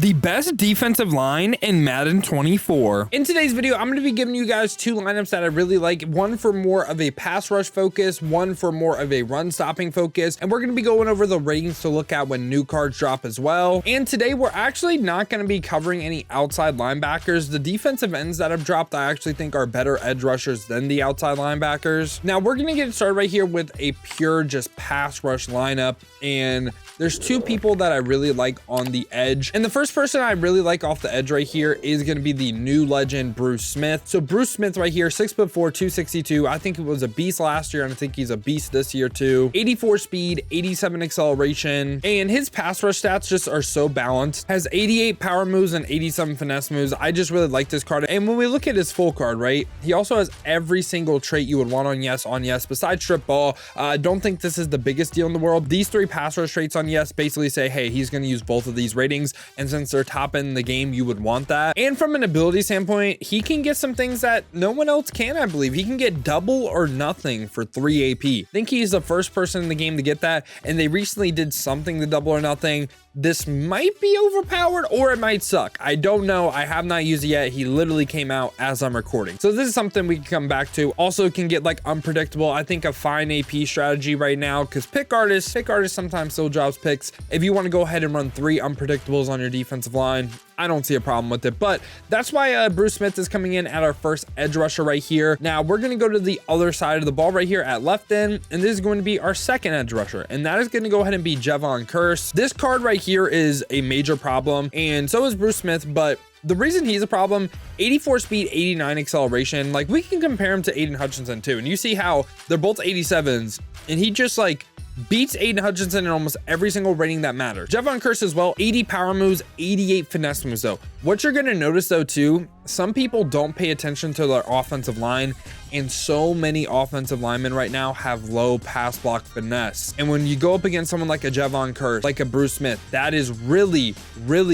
The best defensive line in Madden 24. In today's video, I'm going to be giving you guys two lineups that I really like. One for more of a pass rush focus, one for more of a run stopping focus. And we're going to be going over the ratings to look at when new cards drop as well. And today we're actually not going to be covering any outside linebackers. The defensive ends that have dropped, I actually think are better edge rushers than the outside linebackers. Now we're going to get started right here with a pure just pass rush lineup. And there's two people that I really like on the edge. And the first person I really like off the edge right here is going to be the new legend, Bruce Smith. So Bruce Smith right here, 6'4", 262. I think it was a beast last year, and I think he's a beast this year too. 84 speed, 87 acceleration, and his pass rush stats just are so balanced. Has 88 power moves and 87 finesse moves. I just really like this card. And when we look at his full card, right, he also has every single trait you would want on yes, besides strip ball. I don't think this is the biggest deal in the world. These three pass rush traits on yes basically say, hey, he's going to use both of these ratings, and since they're top in the game, you would want that. And from an ability standpoint, he can get some things that no one else can. I believe he can get double or nothing for 3 AP. I think he's the first person in the game to get that, and they recently did something to double or nothing. This might be overpowered or it might suck. I don't know. I have not used it yet. He literally came out as I'm recording. So this is something we can come back to. Also can get like unpredictable. I think a fine AP strategy right now, because pick artists sometimes still drops picks. If you want to go ahead and run 3 unpredictables on your defensive line, I don't see a problem with it, but that's why Bruce Smith is coming in at our first edge rusher right here. Now we're going to go to the other side of the ball right here at left end, and this is going to be our second edge rusher, and that is going to go ahead and be Jevon Curse. This card right here is a major problem, and so is Bruce Smith, but the reason he's a problem, 84 speed, 89 acceleration, like we can compare him to Aiden Hutchinson too, and you see how they're both 87s, and he just like beats Aiden Hutchinson in almost every single rating that matters. Jevon Curse as well, 80 power moves, 88 finesse moves though. What you're going to notice though too, some people don't pay attention to their offensive line, and so many offensive linemen right now have low pass block finesse. And when you go up against someone like a Jevon Curse, like a Bruce Smith, that is really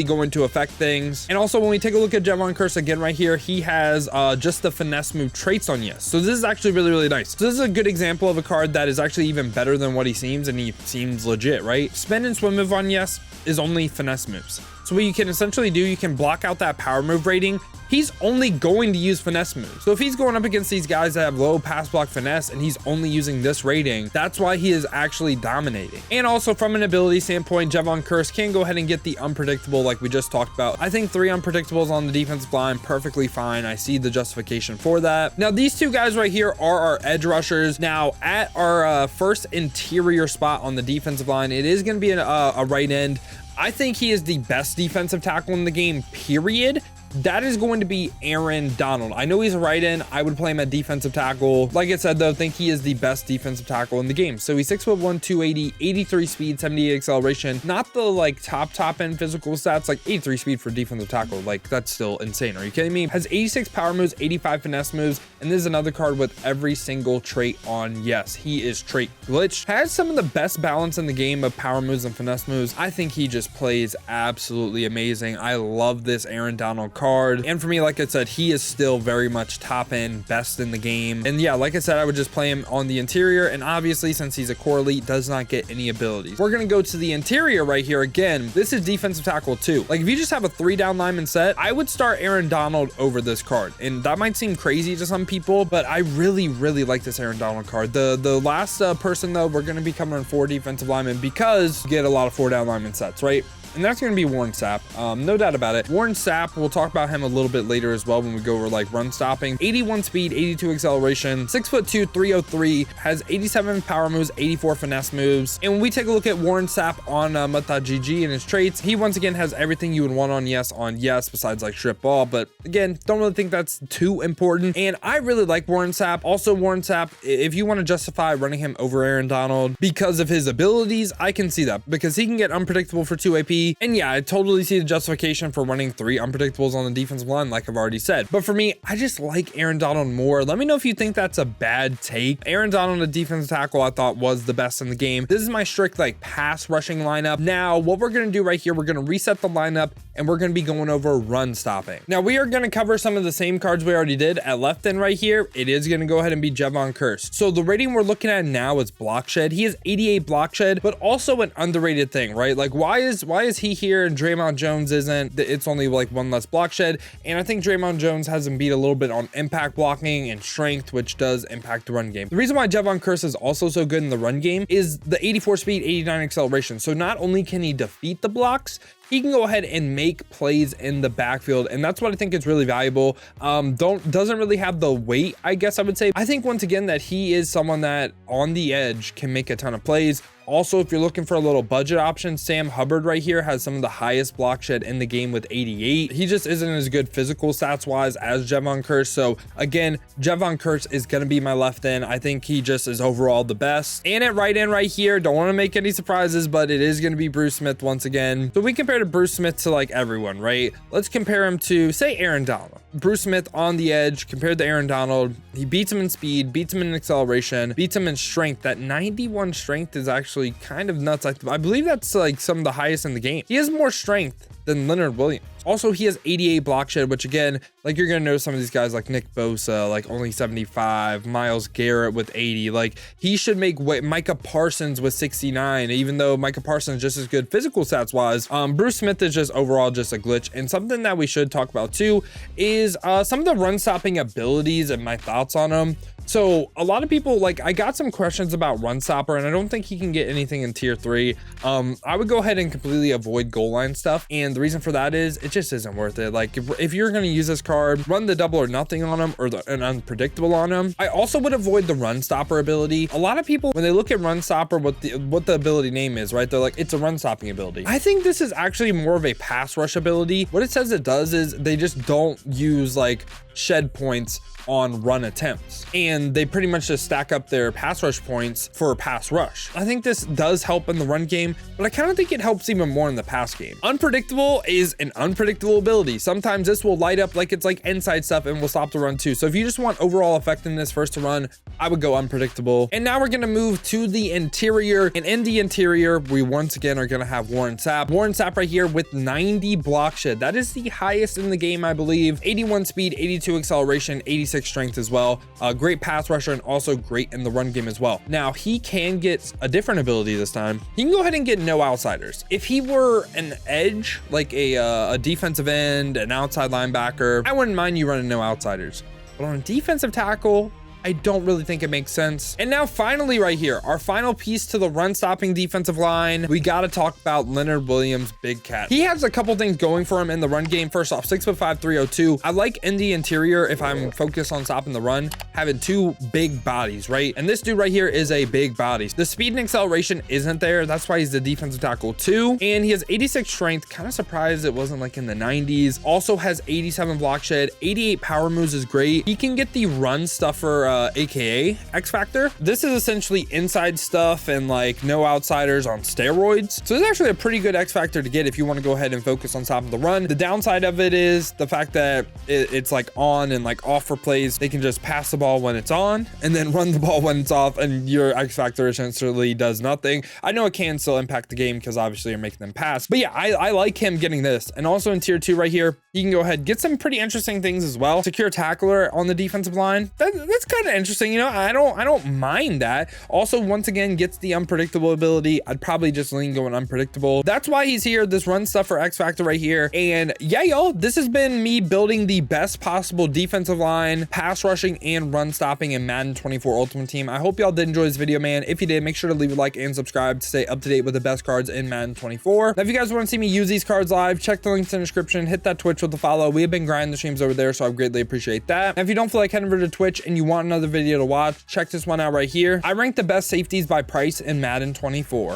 going to affect things. And also when we take a look at Jevon Curse again right here, he has just the finesse move traits on yes. So this is actually really nice. So this is a good example of a card that is actually even better than what he seems, and he seems legit, right? Spin and swim move on yes is only finesse moves. So what you can essentially do, you can block out that power move rating. He's only going to use finesse moves. So if he's going up against these guys that have low pass block finesse and he's only using this rating, that's why he is actually dominating. And also from an ability standpoint, Jevon Curse can go ahead and get the unpredictable like we just talked about. I think 3 unpredictables on the defensive line, perfectly fine. I see the justification for that. Now these two guys right here are our edge rushers. Now at our first interior spot on the defensive line, it is going to be a right end. I think he is the best defensive tackle in the game, period. That is going to be Aaron Donald. I know he's a right end. I would play him at defensive tackle. Like I said, though, I think he is the best defensive tackle in the game. So he's 6'1", 280, 83 speed, 78 acceleration. Not the like top end physical stats, like 83 speed for defensive tackle. Like that's still insane. Are you kidding me? Has 86 power moves, 85 finesse moves. And this is another card with every single trait on yes. He is trait glitch. Has some of the best balance in the game of power moves and finesse moves. I think he just plays absolutely amazing. I love this Aaron Donald card, and for me, like I said, he is still very much top end, best in the game. And yeah, like I said, I would just play him on the interior, and obviously since he's a core elite, does not get any abilities. We're gonna go to the interior right here again. This is defensive tackle too. Like if you just have a 3 down lineman set, I would start Aaron Donald over this card, and that might seem crazy to some people, but I really like this Aaron Donald card. The last person though, we're gonna be covering 4 defensive linemen because you get a lot of 4 down lineman sets, right? And that's going to be Warren Sapp. No doubt about it. Warren Sapp, we'll talk about him a little bit later as well when we go over like run stopping. 81 speed, 82 acceleration, 6'2", 303, has 87 power moves, 84 finesse moves. And when we take a look at Warren Sapp on MetaGG and his traits, he once again has everything you would want on yes, besides like strip ball. But again, don't really think that's too important. And I really like Warren Sapp. Also, Warren Sapp, if you want to justify running him over Aaron Donald because of his abilities, I can see that because he can get unpredictable for 2 AP. And yeah, I totally see the justification for running 3 unpredictables on the defensive line, like I've already said. But for me, I just like Aaron Donald more. Let me know if you think that's a bad take. Aaron Donald, a defensive tackle, I thought was the best in the game. This is my strict like pass rushing lineup. Now, what we're going to do right here, we're going to reset the lineup, and we're going to be going over run stopping. Now we are going to cover some of the same cards we already did. At left end right here, it is going to go ahead and be Javon Curse. So the rating we're looking at now is block shed. He has 88 block shed, but also an underrated thing, right? Like why is he here and Draymond Jones isn't? It's only like one less block shed. And I think Draymond Jones has him beat a little bit on impact blocking and strength, which does impact the run game. The reason why Javon Curse is also so good in the run game is the 84 speed, 89 acceleration. So not only can he defeat the blocks, he can go ahead and make plays in the backfield, and that's what I think is really valuable. Doesn't really have the weight, I guess I would say. I think once again that he is someone that on the edge can make a ton of plays. Also, if you're looking for a little budget option, Sam Hubbard right here has some of the highest block shed in the game with 88. He just isn't as good physical stats wise as Javon Curse. So again, Javon Curse is going to be my left end. I think he just is overall the best. And at right end right here, don't want to make any surprises, but it is going to be Bruce Smith once again. So we compare to Bruce Smith to like everyone, right? Let's compare him to say Aaron Donald. Bruce Smith on the edge compared to Aaron Donald. He beats him in speed, beats him in acceleration, beats him in strength. That 91 strength is actually kind of nuts. I believe that's like some of the highest in the game. He has more strength than Leonard Williams. Also, he has 88 block shed, which again, like you're going to notice some of these guys like Nick Bosa, like only 75, Myles Garrett with 80. Like he should make way. Micah Parsons with 69, even though Micah Parsons is just as good physical stats wise. Bruce Smith is just overall just a glitch. And something that we should talk about too is some of the run stopping abilities and my thoughts on them. So a lot of people, like I got some questions about run stopper, and I don't think he can get anything in tier 3. I would go ahead and completely avoid goal line stuff. And the reason for that is it just isn't worth it. Like if you're going to use this card, run the double or nothing on him or an unpredictable on him. I also would avoid the run stopper ability. A lot of people, when they look at run stopper, what the ability name is, right? They're like, it's a run stopping ability. I think this is actually more of a pass rush ability. What it says it does is they just don't use like shed points on run attempts, and they pretty much just stack up their pass rush points for pass rush. I think this does help in the run game, but I kind of think it helps even more in the pass game. Unpredictable is an unpredictable ability. Sometimes this will light up like it's like inside stuff and will stop the run too. So if you just want overall effectiveness first to run, I would go unpredictable. And now we're going to move to the interior, and in the interior, we once again are going to have Warren Sapp. Warren Sapp right here with 90 block shed. That is the highest in the game, I believe. 81 speed, 82 acceleration, 86 strength as well. Great pass rusher and also great in the run game as well. Now he can get a different ability this time. He can go ahead and get no outsiders. If he were an edge, like a defensive end, an outside linebacker, I wouldn't mind you running no outsiders. But on a defensive tackle, I don't really think it makes sense. And now finally right here, our final piece to the run stopping defensive line, we got to talk about Leonard Williams, Big Cat. He has a couple things going for him in the run game. First off, 6'5", 302. I like in the interior, if I'm focused on stopping the run, having two big bodies, right? And this dude right here is a big body. The speed and acceleration isn't there. That's why he's the defensive tackle too. And he has 86 strength. Kind of surprised it wasn't like in the 90s. Also has 87 block shed. 88 power moves is great. He can get the run stuffer, aka X Factor. This is essentially inside stuff and like no outsiders on steroids. So it's actually a pretty good X Factor to get if you want to go ahead and focus on stopping the run. The downside of it is the fact that it's like on and like off for plays. They can just pass the ball when it's on and then run the ball when it's off, and your X Factor essentially does nothing. I know it can still impact the game because obviously you're making them pass, but yeah, I like him getting this. And also in tier 2 right here, you can go ahead, get some pretty interesting things as well. Secure tackler on the defensive line. That's kind of interesting. You know, I don't mind that. Also, once again, gets the unpredictable ability. I'd probably just lean going unpredictable. That's why he's here. This run stuff for X Factor right here. And yeah, y'all, this has been me building the best possible defensive line, pass rushing, and run stopping in Madden 24 Ultimate Team. I hope y'all did enjoy this video, man. If you did, make sure to leave a like and subscribe to stay up to date with the best cards in Madden 24. Now, if you guys want to see me use these cards live, check the links in the description. Hit that Twitch with the follow. We have been grinding the streams over there, so I greatly appreciate that. And if you don't feel like heading over to Twitch and you want another video to watch, check this one out right here. I rank the best safeties by price in Madden 24.